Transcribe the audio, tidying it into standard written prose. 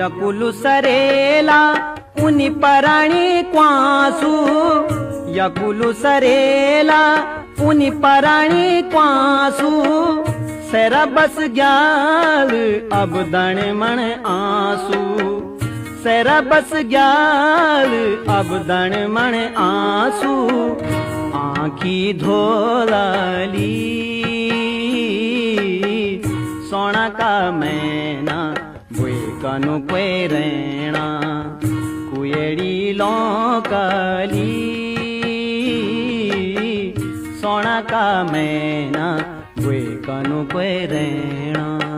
यकुलु सरेला उनी पराणी क्वासु, यकुलु सरेला उनी पराणी क्वासु, सेरा बस ग्याल अब दण मण आंसू, सेरा बस ग्याल अब दण मण आंसू, आँखी धोलाली सोना का मैना बुए कनु कोई रहना, कुएड़ी लौकली सोना का मैना बुए कनु कोई रहना।